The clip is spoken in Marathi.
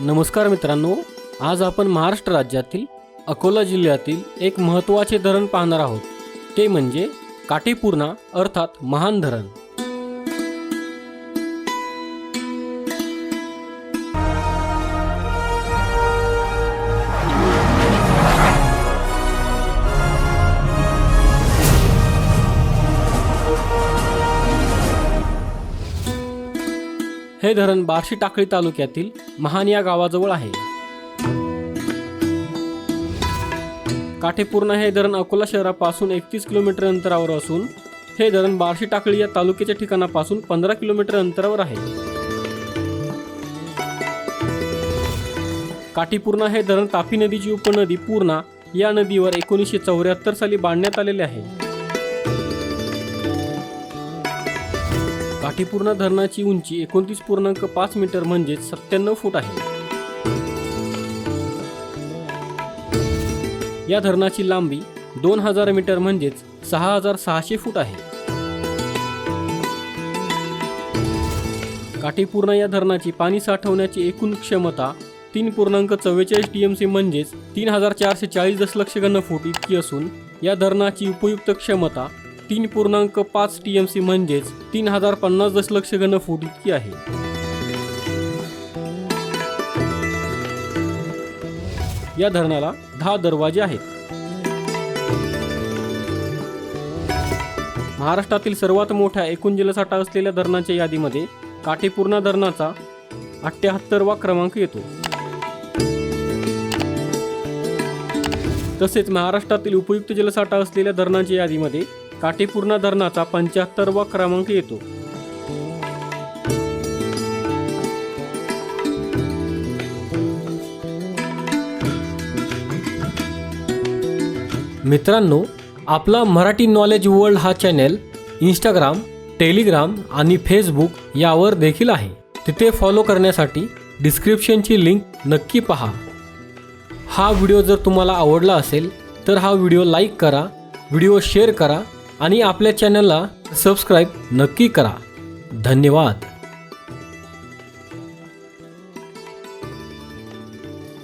नमस्कार मित्रांनो, आज आपण महाराष्ट्र राज्यातील अकोला जिल्ह्यातील एक महत्त्वाचे धरण पाहणार आहोत। ते म्हणजे काटेपूर्णा अर्थात महान धरण। हे धरण बार्शी टाकळी तालुक्यातील महान या गावाजवळ आहे। काटेपूर्णा हे धरण अकोला शहरापासून 31 किलोमीटर अंतरावर असून हे धरण बार्शी टाकळी या तालुक्याच्या ठिकाणापासून 15 किलोमीटर अंतरावर आहे। काटेपूर्णा हे धरण तापी नदीची उपनदी पूर्णा या नदीवर 1974 साली बांधण्यात आलेले आहे। काटेपूर्णा धरणाची उंची 29.5 मीटर म्हणजे 97 फूट आहे। या धरणाची लांबी 2000 मीटर म्हणजे 6600 फूट आहे। काटेपूर्णा या धरणाची पाणी साठवण्याची एकूण क्षमता 3.44 TMC म्हणजे 3440 दशलक्ष घनफूट इतकी असून या धरणाची उपयुक्त क्षमता 3.5 TMC म्हणजे 3050 दशलक्ष घनफूट इतकी आहे। या धरणाला 10 दरवाजे आहेत। महाराष्ट्रातील सर्वात मोठ्या एकूण जलसाठा असलेल्या धरणांच्या यादीमध्ये काटेपूर्णा धरणाचा 78वा क्रमांक येतो। तसेच महाराष्ट्रातील उपयुक्त जलसाठा असलेल्या धरणांच्या यादीमध्ये काटेपूर्णा धरणाचा 75वा क्रमांक येतो। मित्रांनो, आपला मराठी नॉलेज वर्ल्ड हा चॅनल इंस्टाग्राम, टेलिग्राम आणि फेसबुक यावर देखील आहे। तिथे फॉलो करण्यासाठी डिस्क्रिप्शनची लिंक नक्की पहा। हा व्हिडिओ जर तुम्हाला आवडला असेल तर हा व्हिडिओ लाईक करा, व्हिडिओ शेअर करा आणि आपल्या चॅनलला सबस्क्राईब नक्की करा। धन्यवाद।